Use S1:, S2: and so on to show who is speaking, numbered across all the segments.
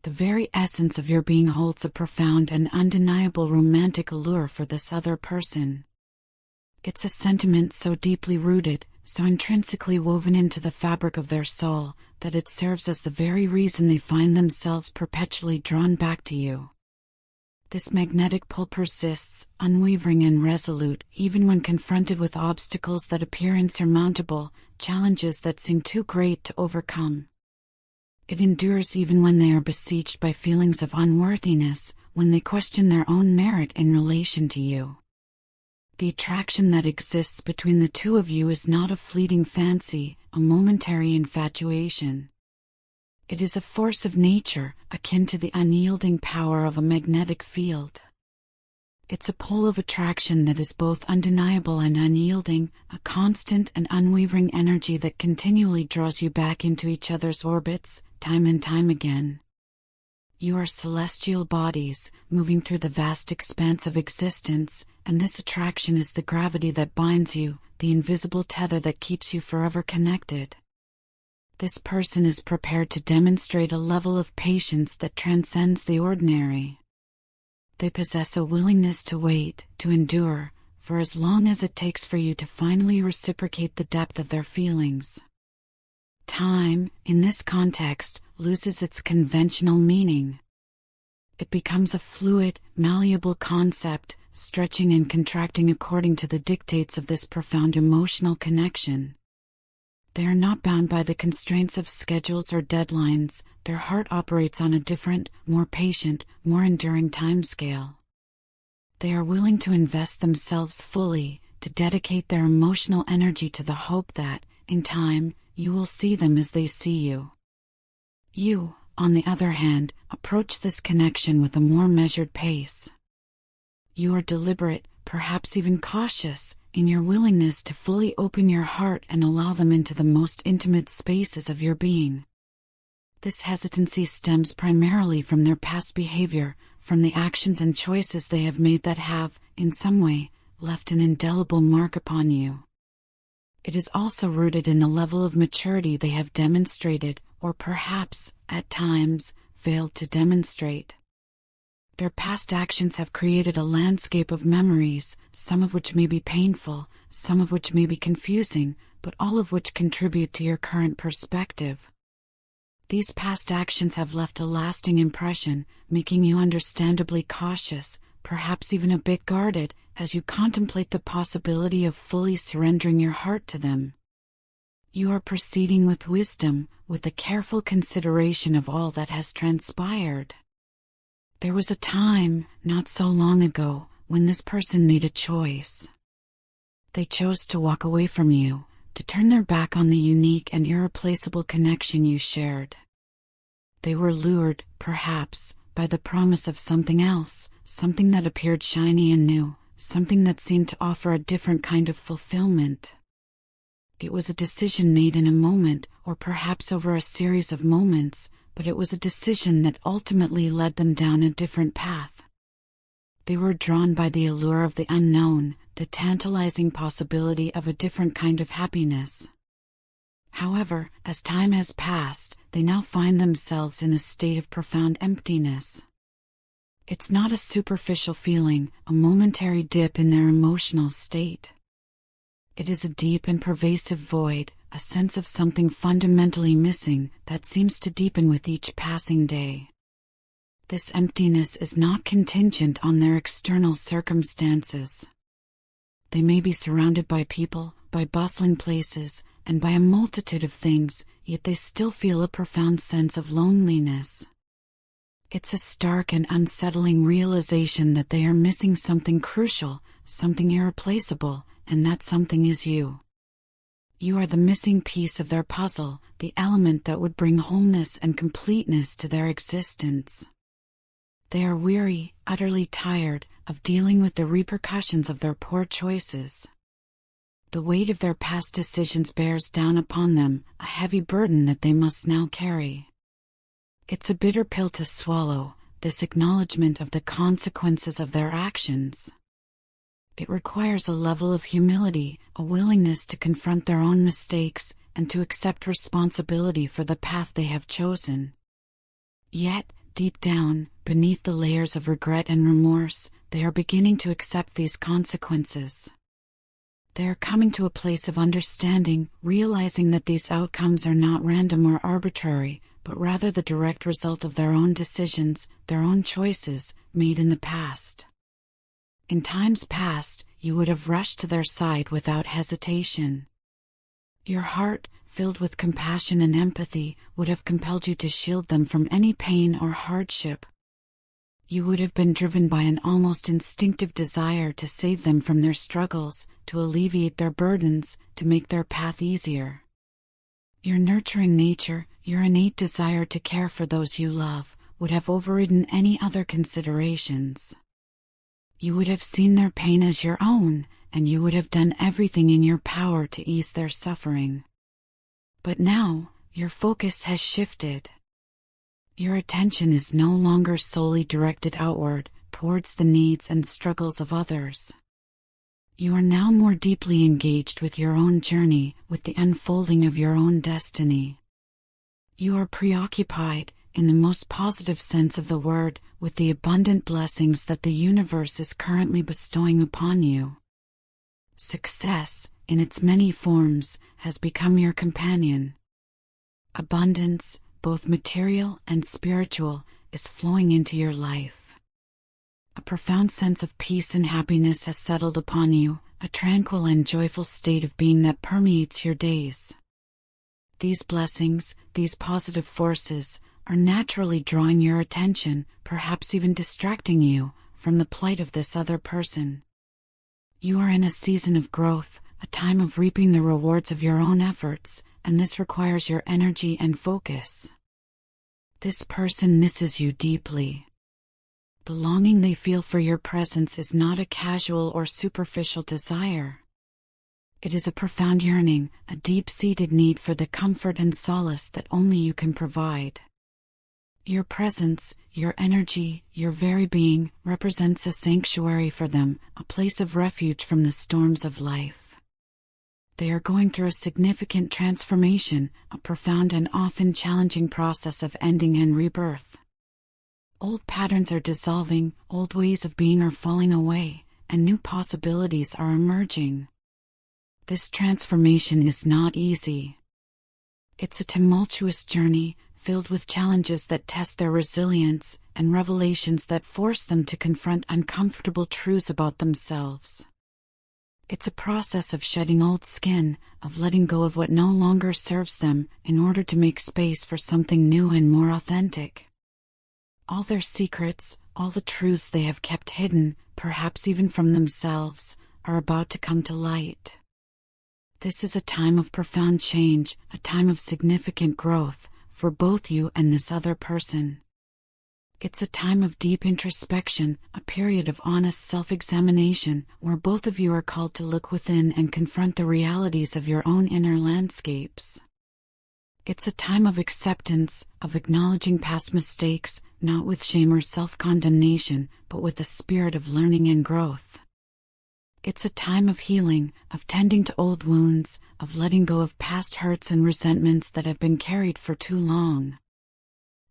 S1: The very essence of your being holds a profound and undeniable romantic allure for this other person. It's a sentiment so deeply rooted, so intrinsically woven into the fabric of their soul, that it serves as the very reason they find themselves perpetually drawn back to you. This magnetic pull persists, unwavering and resolute, even when confronted with obstacles that appear insurmountable, challenges that seem too great to overcome. It endures even when they are besieged by feelings of unworthiness, when they question their own merit in relation to you. The attraction that exists between the two of you is not a fleeting fancy, a momentary infatuation. It is a force of nature, akin to the unyielding power of a magnetic field. It's a pull of attraction that is both undeniable and unyielding, a constant and unwavering energy that continually draws you back into each other's orbits, time and time again. You are celestial bodies, moving through the vast expanse of existence, and this attraction is the gravity that binds you, the invisible tether that keeps you forever connected. This person is prepared to demonstrate a level of patience that transcends the ordinary. They possess a willingness to wait, to endure, for as long as it takes for you to finally reciprocate the depth of their feelings. Time, in this context, loses its conventional meaning. It becomes a fluid, malleable concept, stretching and contracting according to the dictates of this profound emotional connection. They are not bound by the constraints of schedules or deadlines. Their heart operates on a different, more patient, more enduring timescale. They are willing to invest themselves fully, to dedicate their emotional energy to the hope that, in time, you will see them as they see you. You, on the other hand, approach this connection with a more measured pace. You are deliberate, perhaps even cautious, in your willingness to fully open your heart and allow them into the most intimate spaces of your being. This hesitancy stems primarily from their past behavior, from the actions and choices they have made that have, in some way, left an indelible mark upon you. It is also rooted in the level of maturity they have demonstrated, or perhaps, at times, failed to demonstrate. Their past actions have created a landscape of memories, some of which may be painful, some of which may be confusing, but all of which contribute to your current perspective. These past actions have left a lasting impression, making you understandably cautious, perhaps even a bit guarded, as you contemplate the possibility of fully surrendering your heart to them. You are proceeding with wisdom, with a careful consideration of all that has transpired. There was a time, not so long ago, when this person made a choice. They chose to walk away from you, to turn their back on the unique and irreplaceable connection you shared. They were lured, perhaps, by the promise of something else, something that appeared shiny and new, something that seemed to offer a different kind of fulfillment. It was a decision made in a moment, or perhaps over a series of moments, but it was a decision that ultimately led them down a different path. They were drawn by the allure of the unknown, the tantalizing possibility of a different kind of happiness. However, as time has passed, they now find themselves in a state of profound emptiness. It's not a superficial feeling, a momentary dip in their emotional state. It is a deep and pervasive void, a sense of something fundamentally missing that seems to deepen with each passing day. This emptiness is not contingent on their external circumstances. They may be surrounded by people, by bustling places, and by a multitude of things, yet they still feel a profound sense of loneliness. It's a stark and unsettling realization that they are missing something crucial, something irreplaceable, and that something is you. You are the missing piece of their puzzle, the element that would bring wholeness and completeness to their existence. They are weary, utterly tired, of dealing with the repercussions of their poor choices. The weight of their past decisions bears down upon them, a heavy burden that they must now carry. It's a bitter pill to swallow, this acknowledgement of the consequences of their actions. It requires a level of humility, a willingness to confront their own mistakes, and to accept responsibility for the path they have chosen. Yet, Deep down, beneath the layers of regret and remorse, they are beginning to accept these consequences. They are coming to a place of understanding, realizing that these outcomes are not random or arbitrary, but rather the direct result of their own decisions, their own choices, made in the past. In times past, you would have rushed to their side without hesitation. Your heart, filled with compassion and empathy, would have compelled you to shield them from any pain or hardship. You would have been driven by an almost instinctive desire to save them from their struggles, to alleviate their burdens, to make their path easier. Your nurturing nature, your innate desire to care for those you love, would have overridden any other considerations. You would have seen their pain as your own, and you would have done everything in your power to ease their suffering. But now, your focus has shifted. Your attention is no longer solely directed outward, towards the needs and struggles of others. You are now more deeply engaged with your own journey, with the unfolding of your own destiny. You are preoccupied, in the most positive sense of the word, with the abundant blessings that the universe is currently bestowing upon you. Success, in its many forms, has become your companion. Abundance, both material and spiritual, is flowing into your life. A profound sense of peace and happiness has settled upon you, a tranquil and joyful state of being that permeates your days. These blessings, these positive forces, are naturally drawing your attention, perhaps even distracting you, from the plight of this other person. You are in a season of growth, a time of reaping the rewards of your own efforts, and this requires your energy and focus. This person misses you deeply. The longing they feel for your presence is not a casual or superficial desire. It is a profound yearning, a deep-seated need for the comfort and solace that only you can provide. Your presence, your energy, your very being, represents a sanctuary for them, a place of refuge from the storms of life. They are going through a significant transformation, a profound and often challenging process of ending and rebirth. Old patterns are dissolving, old ways of being are falling away, and new possibilities are emerging. This transformation is not easy. It's a tumultuous journey, filled with challenges that test their resilience, and revelations that force them to confront uncomfortable truths about themselves. It's a process of shedding old skin, of letting go of what no longer serves them, in order to make space for something new and more authentic. All their secrets, all the truths they have kept hidden, perhaps even from themselves, are about to come to light. This is a time of profound change, a time of significant growth, for both you and this other person. It's a time of deep introspection, a period of honest self-examination, where both of you are called to look within and confront the realities of your own inner landscapes. It's a time of acceptance, of acknowledging past mistakes, not with shame or self-condemnation, but with a spirit of learning and growth. It's a time of healing, of tending to old wounds, of letting go of past hurts and resentments that have been carried for too long.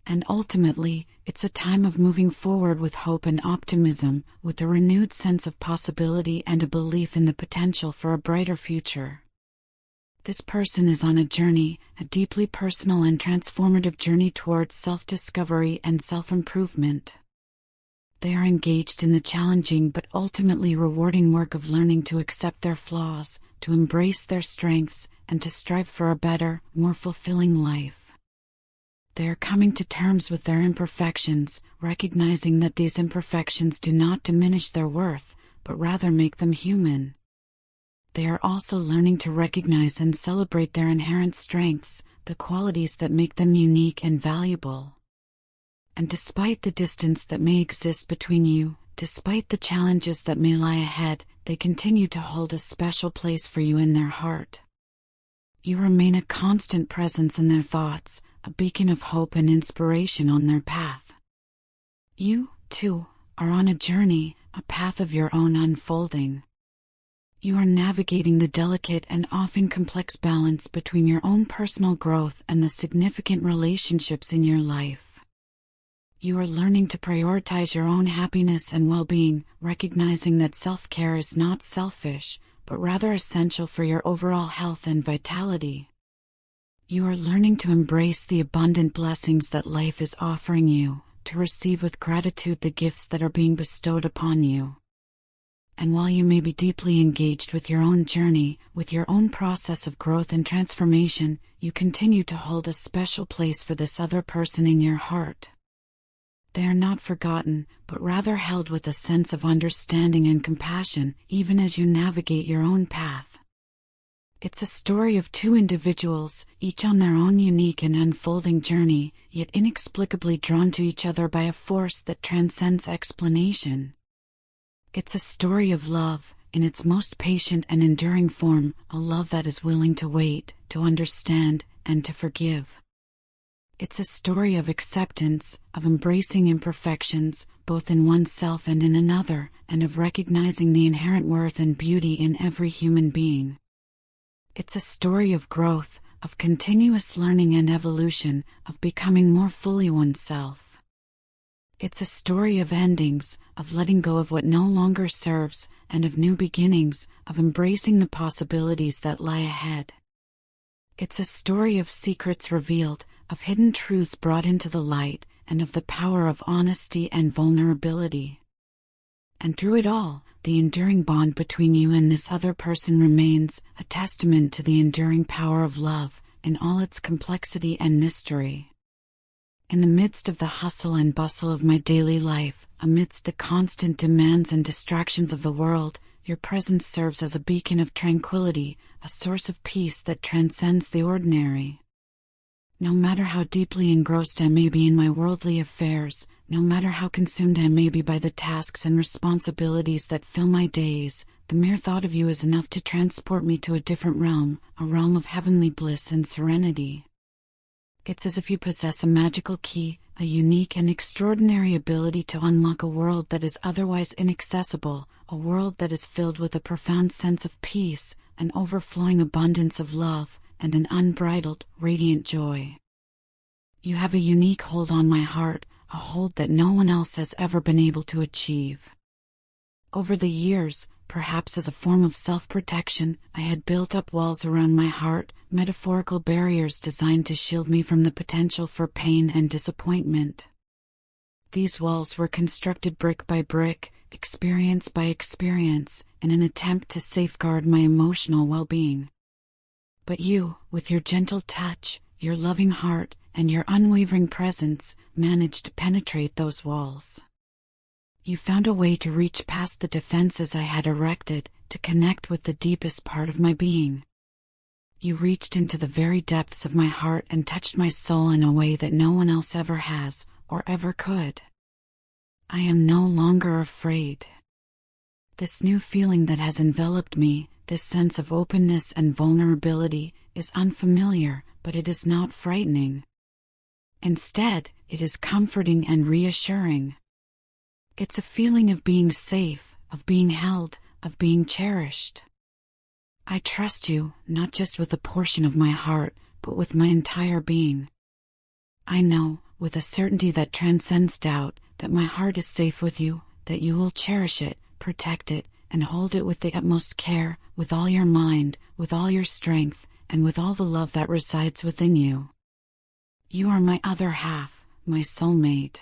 S1: And ultimately, it's a time of moving forward with hope and optimism, with a renewed sense of possibility and a belief in the potential for a brighter future. This person is on a journey, a deeply personal and transformative journey towards self-discovery and self-improvement. They are engaged in the challenging but ultimately rewarding work of learning to accept their flaws, to embrace their strengths, and to strive for a better, more fulfilling life. They are coming to terms with their imperfections, recognizing that these imperfections do not diminish their worth, but rather make them human. They are also learning to recognize and celebrate their inherent strengths, the qualities that make them unique and valuable. And despite the distance that may exist between you, despite the challenges that may lie ahead, they continue to hold a special place for you in their heart. You remain a constant presence in their thoughts, a beacon of hope and inspiration on their path. You, too, are on a journey, a path of your own unfolding. You are navigating the delicate and often complex balance between your own personal growth and the significant relationships in your life. You are learning to prioritize your own happiness and well-being, recognizing that self-care is not selfish, but rather essential for your overall health and vitality. You are learning to embrace the abundant blessings that life is offering you, to receive with gratitude the gifts that are being bestowed upon you. And while you may be deeply engaged with your own journey, with your own process of growth and transformation, you continue to hold a special place for this other person in your heart. They are not forgotten, but rather held with a sense of understanding and compassion, even as you navigate your own path. It's a story of two individuals, each on their own unique and unfolding journey, yet inexplicably drawn to each other by a force that transcends explanation. It's a story of love, in its most patient and enduring form, a love that is willing to wait, to understand, and to forgive. It's a story of acceptance, of embracing imperfections, both in oneself and in another, and of recognizing the inherent worth and beauty in every human being. It's a story of growth, of continuous learning and evolution, of becoming more fully oneself. It's a story of endings, of letting go of what no longer serves, and of new beginnings, of embracing the possibilities that lie ahead. It's a story of secrets revealed, of hidden truths brought into the light, and of the power of honesty and vulnerability. And through it all, the enduring bond between you and this other person remains, a testament to the enduring power of love, in all its complexity and mystery. In the midst of the hustle and bustle of my daily life, amidst the constant demands and distractions of the world, your presence serves as a beacon of tranquility, a source of peace that transcends the ordinary. No matter how deeply engrossed I may be in my worldly affairs, no matter how consumed I may be by the tasks and responsibilities that fill my days, the mere thought of you is enough to transport me to a different realm, a realm of heavenly bliss and serenity. It's as if you possess a magical key, a unique and extraordinary ability to unlock a world that is otherwise inaccessible, a world that is filled with a profound sense of peace, an overflowing abundance of love, and an unbridled, radiant joy. You have a unique hold on my heart, a hold that no one else has ever been able to achieve. Over the years, perhaps as a form of self-protection, I had built up walls around my heart, metaphorical barriers designed to shield me from the potential for pain and disappointment. These walls were constructed brick by brick, experience by experience, in an attempt to safeguard my emotional well-being. But you, with your gentle touch, your loving heart, and your unwavering presence, managed to penetrate those walls. You found a way to reach past the defenses I had erected, to connect with the deepest part of my being. You reached into the very depths of my heart and touched my soul in a way that no one else ever has, or ever could. I am no longer afraid. This new feeling that has enveloped me, this sense of openness and vulnerability, is unfamiliar, but it is not frightening. Instead, it is comforting and reassuring. It's a feeling of being safe, of being held, of being cherished. I trust you, not just with a portion of my heart, but with my entire being. I know, with a certainty that transcends doubt, that my heart is safe with you, that you will cherish it, protect it, and hold it with the utmost care, with all your mind, with all your strength, and with all the love that resides within you. You are my other half, my soulmate.